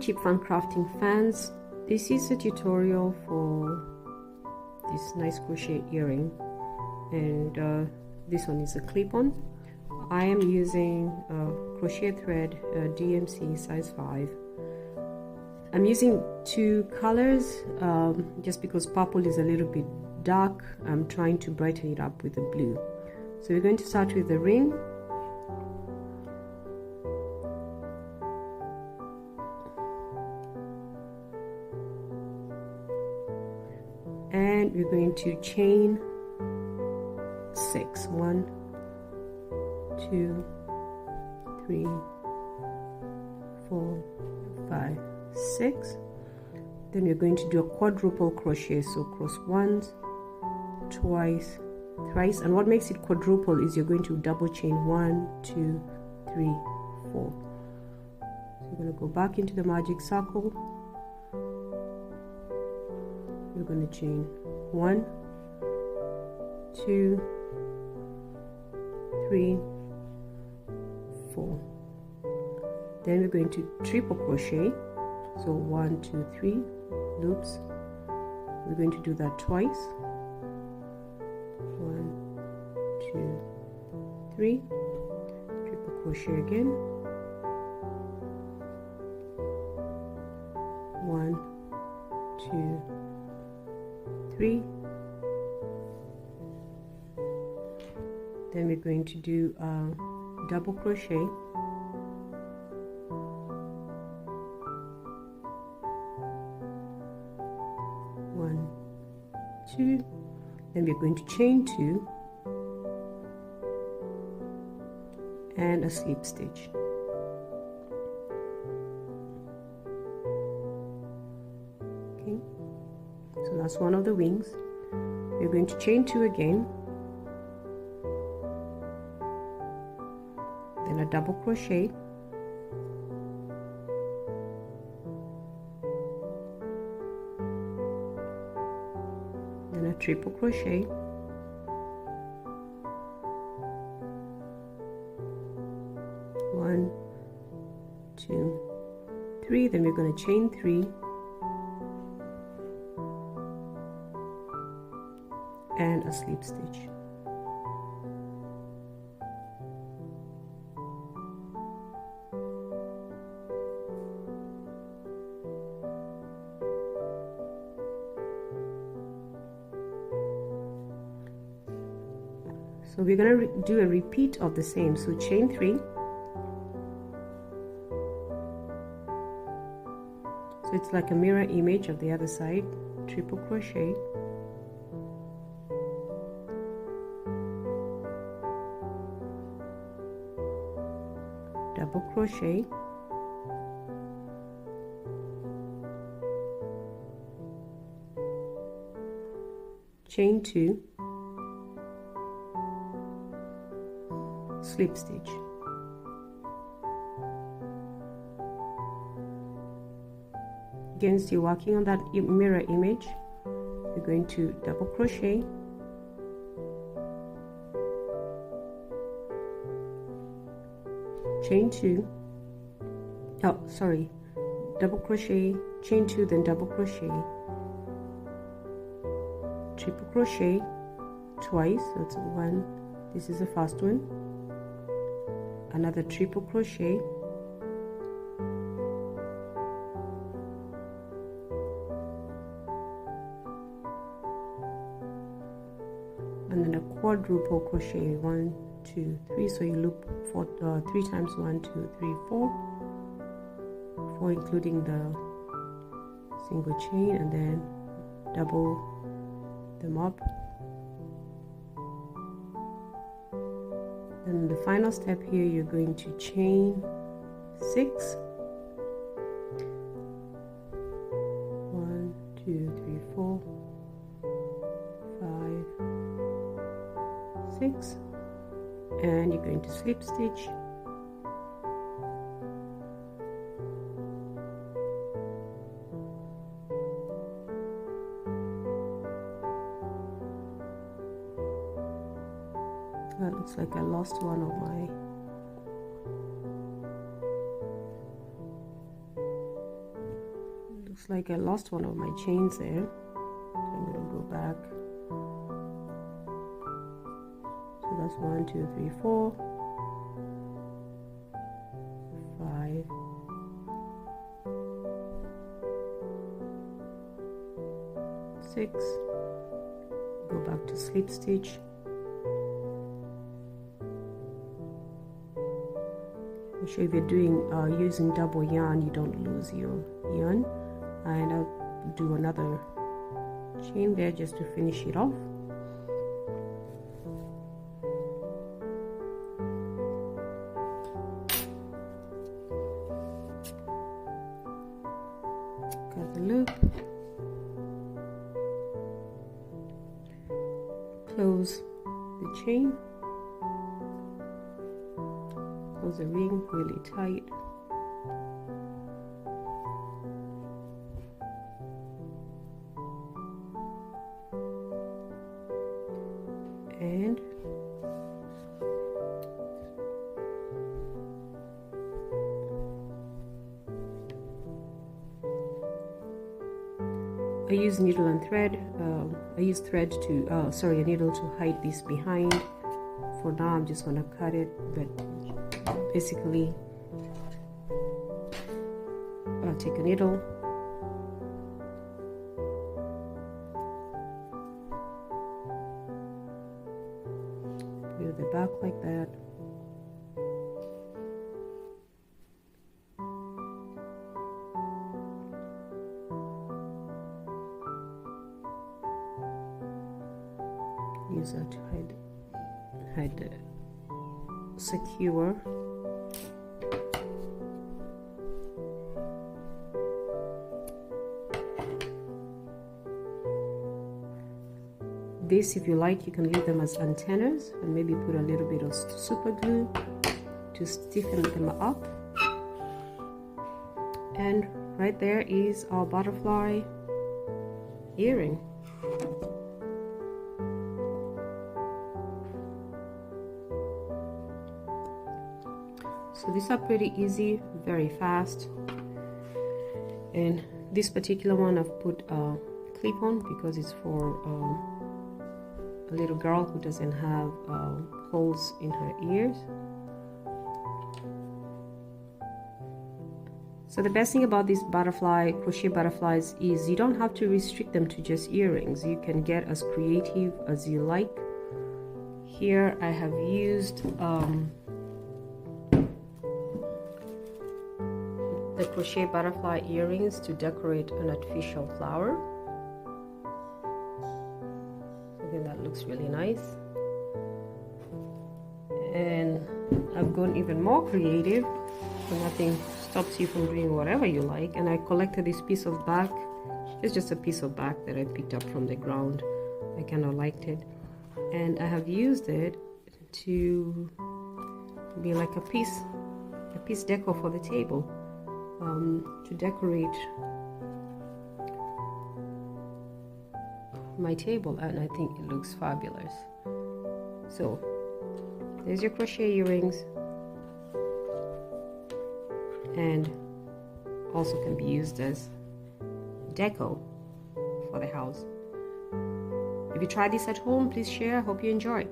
Cheap Fun Crafting fans, this is a tutorial for this nice crochet earring, and this one is a clip-on. I am using crochet thread DMC size 5. I'm using 2 colors just because purple is a little bit dark. I'm trying to brighten it up with the blue. So we're going to start with the ring. And we're going to chain 6. 1, 2, 3, 4, 5, 6. Then we're going to do a quadruple crochet, so cross once, twice, thrice, and what makes it quadruple is you're going to double chain 1, 2, 3, 4. So you're going to go back into the magic circle. We're going to chain 1, 2, 3, 4. Then we're going to triple crochet, so 1, 2, 3 loops. We're going to do that twice. 1, 2, 3. Triple crochet again. 1, 2, 3. Then we're going to do a double crochet. One, 2. Then we're going to chain 2 and a slip stitch. Okay, so that's one of the wings. We're going to chain 2 again, then a double crochet, then a triple crochet, one, 2, 3. Then we're going to chain 3 and a slip stitch. So we're going to do a repeat of the same, so chain 3, so it's like a mirror image of the other side, triple crochet, double crochet, chain 2, slip stitch. Again, still working on that mirror image. We're going to double crochet, chain 2, oh sorry, double crochet, chain 2, then double crochet, triple crochet twice, so it's 1, this is the first one, another triple crochet, and then a quadruple crochet, 1, 2, 3. So you loop 3 times, 1, 2, 3, 4, 4 including the single chain, and then double them up. And the final step here, you're going to chain 6, 1, 2, 3, 4, 5, 6, and you're going to slip stitch, looks like I lost one of my Looks like I lost one of my chains there, so I'm going to go back. So that's 1, 2, 3, 4, 5, 6. Go back to slip stitch. Make sure if you're doing using double yarn, you don't lose your yarn. And I'll do another chain there just to finish it off. Got the loop. Close the chain. Close the ring really tight. And I use needle and thread. I use thread to, a needle to hide this behind. For now, I'm just gonna cut it, but basically, I'll take a needle, put the back like that. Use that to hide the secure. This, if you like, you can leave them as antennas and maybe put a little bit of super glue to stiffen them up. And right there is our butterfly earring. So these are pretty easy, very fast. And this particular one I've put a clip on because it's for a little girl who doesn't have holes in her ears. So the best thing about these crochet butterflies is you don't have to restrict them to just earrings. You can get as creative as you like. Here I have used the crochet butterfly earrings to decorate an artificial flower. I think that looks really nice. And I've gone even more creative, so nothing stops you from doing whatever you like. And I collected this piece of bark. It's just a piece of bark that I picked up from the ground. I kind of liked it, and I have used it to be like a piece decor for the table. To decorate my table, and I think it looks fabulous. So there's your crochet earrings, and also can be used as deco for the house. If you try this at home, please share. I hope you enjoy.